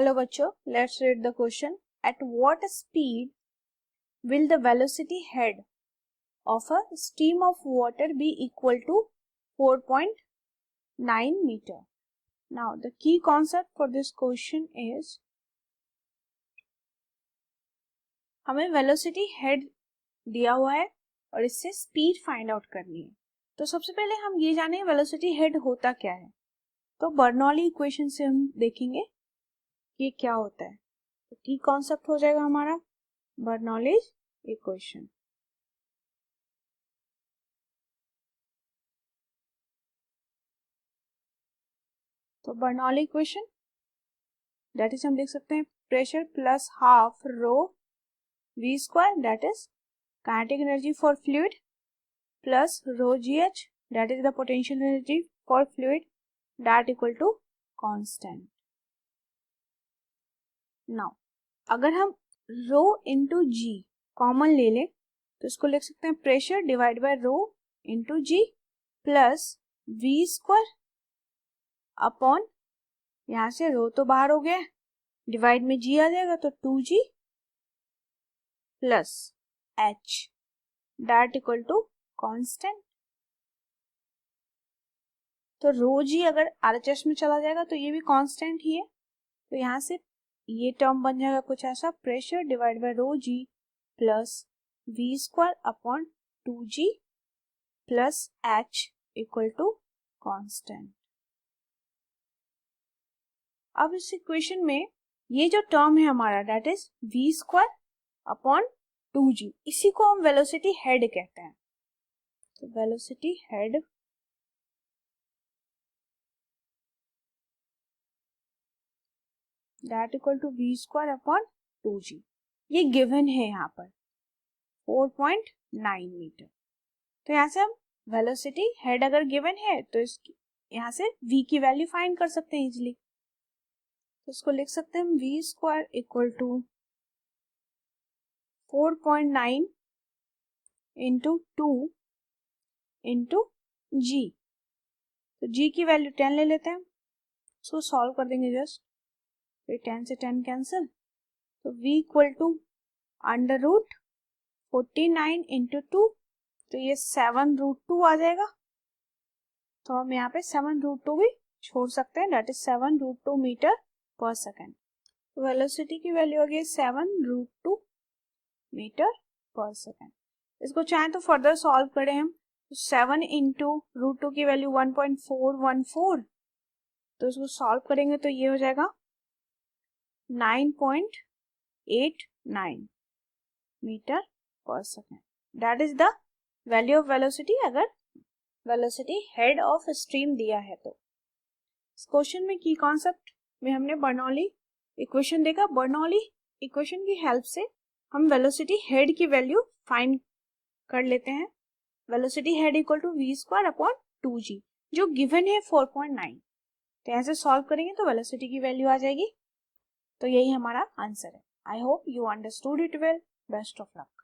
Hello बच्चों, let's read the question. At what speed will the velocity head of a stream of water be equal to 4.9 meter? Now the key concept for this question is हमें velocity head दिया हुआ है और इससे speed find out करनी है. तो सबसे पहले हम ये जानें वेलोसिटी हेड होता क्या है. तो बर्नौली इक्वेशन से हम देखेंगे ये क्या होता है. तो की कॉन्सेप्ट हो जाएगा हमारा बर्नौलीज इक्वेशन. तो बर्नौली इक्वेशन दैट इज हम लिख सकते हैं pressure plus half rho v square that is kinetic energy for fluid plus rho g h that is the potential energy for fluid that equal to constant. Now अगर हम रो into जी common ले लें तो इसको लिख सकते हैं pressure divide by rho into g plus we square upon, यहां से रो तो बाहर हो गया, डिवाइड में जी आ जाएगा तो 2g plus h that equal to constant. तो रो जी अगर आरएचएस में चला जाएगा तो ये भी कांस्टेंट ही है. तो यहां से ये टर्म बन जाएगा कुछ ऐसा, pressure divide by rho G plus we square upon 2g plus h equal to constant. अब इस इक्वेशन में ये जो टर्म है हमारा that is V square upon 2g, इसी को हम वेलोसिटी हेड कहते हैं. तो velocity head that equal to V square upon 2g. ये गिवन है यहाँ पर 4.9 मीटर. तो यहाँ से हम वेलोसिटी हेड अगर गिवन है तो इसकी यहाँ से v की वैल्यू फाइंड कर सकते हैं इजिली. तो इसको लिख सकते हैं हम V square equal to 4.9 into 2 into G. तो जी की वैल्यू 10 ले लेते हैं, इसको सॉल्व कर देंगे जस्ट. फिर 10 से 10 कैंसिल, तो v equal to under root 49 into 2, तो ये 7√2 आ जाएगा. तो हम यहाँ पे 7√2 भी छोड़ सकते हैं, दैट इज 7√2 मीटर पर सेकेंड. वेलोसिटी की वैल्यू हो गई 7√2 मीटर पर सेकेंड. इसको चाहे तो फर्दर सॉल्व करें हम. 7 इंटू √2 की वैल्यू 1.414, तो इसको सॉल्व करेंगे तो ये हो जाएगा 9.89 मीटर पर second. That is the value of velocity अगर वेलोसिटी हेड ऑफ स्ट्रीम दिया है. तो इस क्वेश्चन में की कॉन्सेप्ट में हमने बर्नौली इक्वेशन देखा. बर्नौली इक्वेशन की हेल्प से हम वेलोसिटी हेड की वैल्यू फाइंड कर लेते हैं. Velocity head equal to V square upon 2g जो गिवन है 4.9. तो ऐसे सॉल्व करेंगे तो वेलोसिटी की वैल्यू आ जाएगी. तो यही हमारा आंसर है. I hope you understood it well. Best of luck.